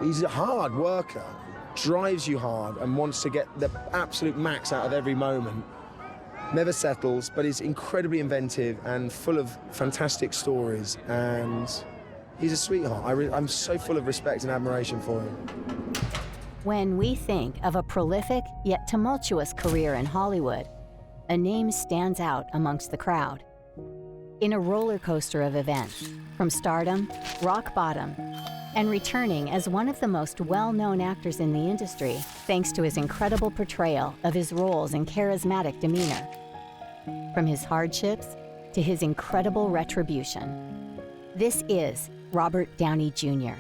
He's a hard worker, drives you hard and wants to get the absolute max out of every moment. Never settles, but is incredibly inventive and full of fantastic stories. And he's a sweetheart. I'm so full of respect and admiration for him. When we think of a prolific yet tumultuous career in Hollywood, a name stands out amongst the crowd. In a roller coaster of events, from stardom, rock bottom, and returning as one of the most well-known actors in the industry thanks to his incredible portrayal of his roles and charismatic demeanor. From his hardships to his incredible retribution. This is Robert Downey Jr.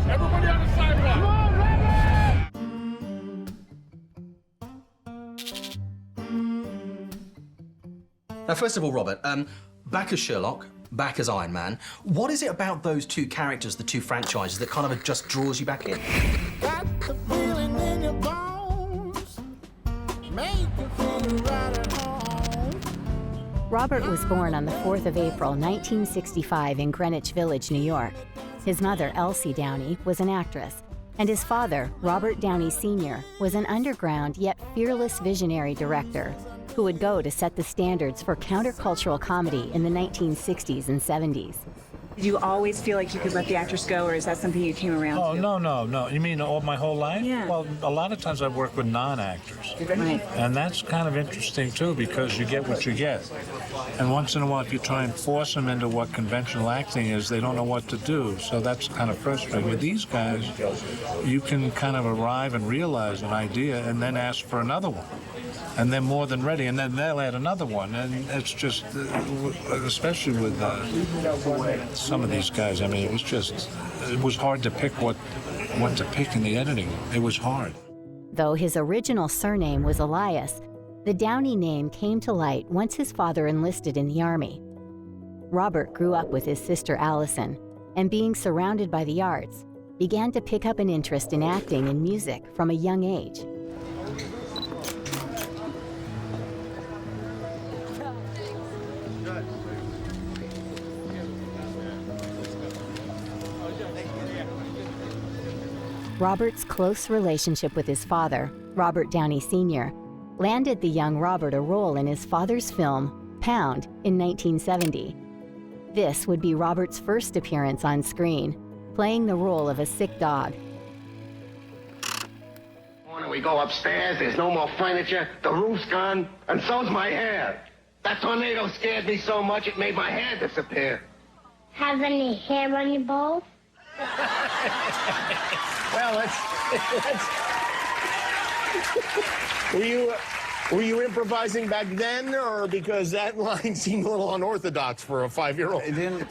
Everybody on the sidewalk! Now, first of all, Robert, back as Sherlock, back as Iron Man, what is it about those two characters, the two franchises, that kind of just draws you back in? Got the feeling in your bones, make you feel right at home. Robert was born on the 4th of April, 1965 in Greenwich Village, New York. His mother, Elsie Downey, was an actress, and his father, Robert Downey Sr., was an underground yet fearless visionary director who would go to set the standards for countercultural comedy in the 1960s and 70s. Did you always feel like you could let the actors go, or is that something you came around to? Oh, no. You mean all my whole life? Yeah. Well, a lot of times I've worked with non-actors. Right. And that's kind of interesting, too, because you get what you get. And once in a while, if you try and force them into what conventional acting is, they don't know what to do. So that's kind of frustrating. With these guys, you can kind of arrive and realize an idea and then ask for another one. And they're more than ready, and then they'll add another one. And it's just, especially with some of these guys, I mean, it was hard to pick what to pick in the editing. It was hard. Though his original surname was Elias, the Downey name came to light once his father enlisted in the Army. Robert grew up with his sister Allison, and being surrounded by the arts, began to pick up an interest in acting and music from a young age. Robert's close relationship with his father, Robert Downey Sr., landed the young Robert a role in his father's film, Pound, in 1970. This would be Robert's first appearance on screen, playing the role of a sick dog. Morning we go upstairs, there's no more furniture, the roof's gone, and so's my hair. That tornado scared me so much it made my hair disappear. Have any hair on your balls? Well, were you improvising back then, or because that line seemed a little unorthodox for a 5-year-old? It didn't.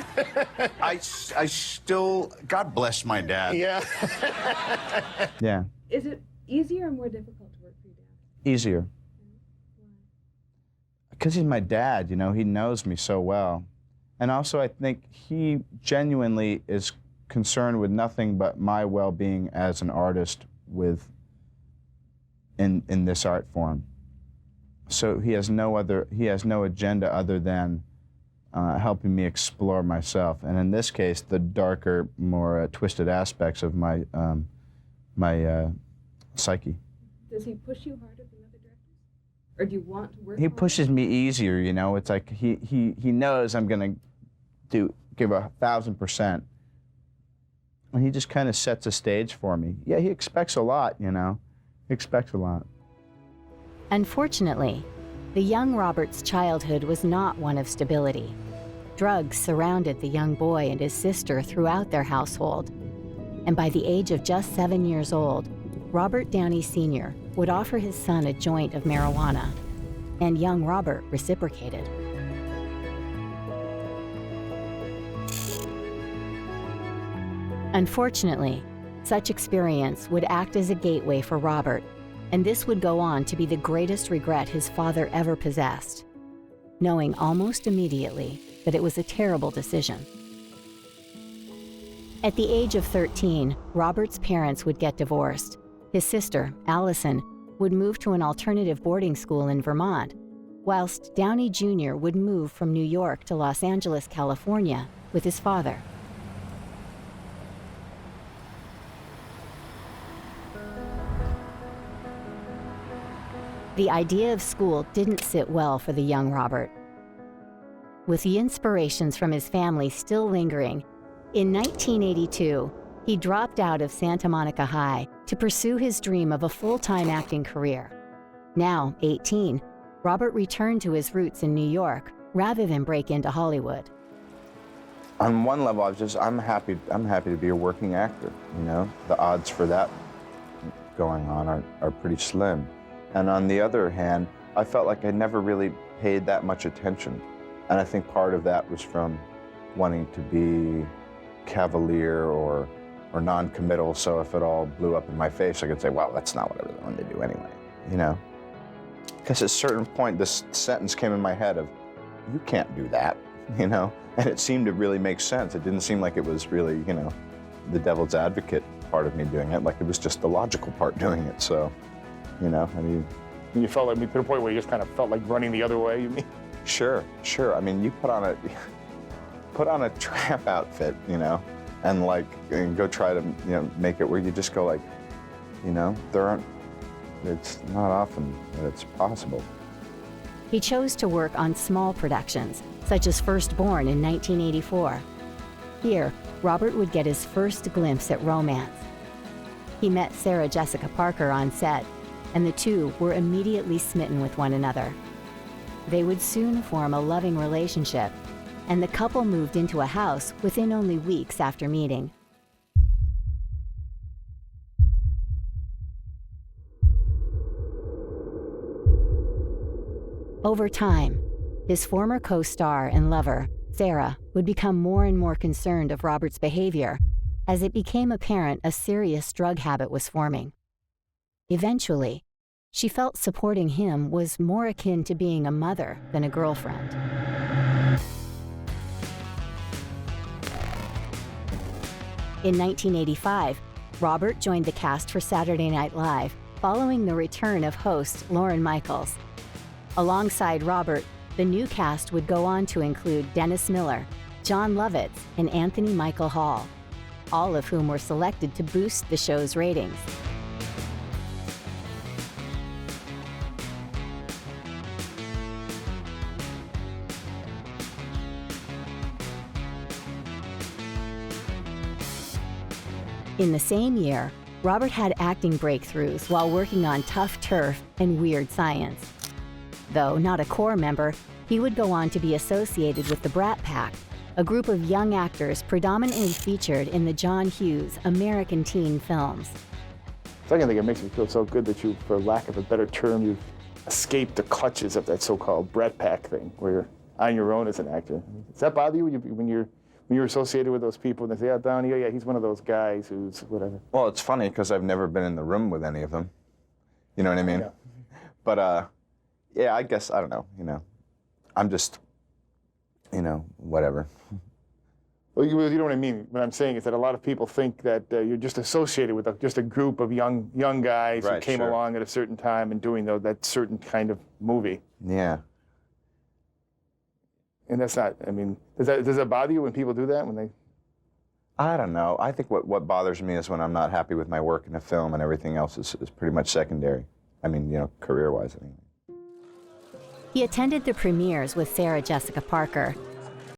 I still, God bless my dad. Yeah. Yeah. Is it easier or more difficult to work for your dad? Easier. Why? Because he's my dad, you know, he knows me so well. And also I think he genuinely is concerned with nothing but my well-being as an artist in this art form. So he has no agenda other than helping me explore myself. And in this case, the darker, more twisted aspects of my psyche. Does he push you harder than other directors? Or do you want to work He harder? pushes me easier, you know. It's like he knows I'm gonna give 1,000%. And he just kind of sets a stage for me. Yeah, he expects a lot, you know. He expects a lot. Unfortunately, the young Robert's childhood was not one of stability. Drugs surrounded the young boy and his sister throughout their household. And by the age of just 7 years old, Robert Downey Sr. would offer his son a joint of marijuana, and young Robert reciprocated. Unfortunately, such experience would act as a gateway for Robert, and this would go on to be the greatest regret his father ever possessed, knowing almost immediately that it was a terrible decision. At the age of 13, Robert's parents would get divorced. His sister, Allison, would move to an alternative boarding school in Vermont, whilst Downey Jr. would move from New York to Los Angeles, California, with his father. The idea of school didn't sit well for the young Robert. With the inspirations from his family still lingering, in 1982, he dropped out of Santa Monica High to pursue his dream of a full-time acting career. Now, 18, Robert returned to his roots in New York rather than break into Hollywood. On one level, I'm happy to be a working actor, you know? The odds for that going on are pretty slim. And on the other hand, I felt like I never really paid that much attention. And I think part of that was from wanting to be cavalier or non-committal, so if it all blew up in my face, I could say, well, that's not what I really wanted to do anyway, you know? Because at a certain point, this sentence came in my head of, you can't do that, you know? And it seemed to really make sense. It didn't seem like it was really, you know, the devil's advocate part of me doing it, like it was just the logical part doing it, so, you know, I mean. You felt like, to the point where you just kind of felt like running the other way, you mean? Sure. I mean, you put on a tramp outfit, you know, and go try to, you know, make it where you just go like, you know, it's not often that it's possible. He chose to work on small productions, such as Firstborn in 1984. Here, Robert would get his first glimpse at romance. He met Sarah Jessica Parker on set, and the two were immediately smitten with one another. They would soon form a loving relationship, and the couple moved into a house within only weeks after meeting. Over time, his former co-star and lover, Sarah, would become more and more concerned of Robert's behavior as it became apparent a serious drug habit was forming. Eventually, she felt supporting him was more akin to being a mother than a girlfriend. In 1985, Robert joined the cast for Saturday Night Live following the return of host Lorne Michaels. Alongside Robert, the new cast would go on to include Dennis Miller, John Lovitz, and Anthony Michael Hall, all of whom were selected to boost the show's ratings. In the same year, Robert had acting breakthroughs while working on Tough Turf and Weird Science. Though not a core member, he would go on to be associated with the Brat Pack, a group of young actors predominantly featured in the John Hughes American teen films. Second thing, it makes me feel so good that you, for lack of a better term, you've escaped the clutches of that so-called Brat Pack thing, where you're on your own as an actor. Does that bother you when you're associated with those people and they say, oh, Downey, oh, yeah, he's one of those guys who's whatever? Well, it's funny because I've never been in the room with any of them. You know what I mean? Yeah. But, yeah, I guess, I don't know, you know. I'm just, you know, whatever. Well, you know what I mean. What I'm saying is that a lot of people think that you're just associated with just a group of young guys who came along at a certain time and doing that certain kind of movie. Yeah. And that's not, I mean, does that bother you when people do that? When they? I don't know. I think what bothers me is when I'm not happy with my work in a film and everything else is pretty much secondary. I mean, you know, career-wise, I mean. He attended the premieres with Sarah Jessica Parker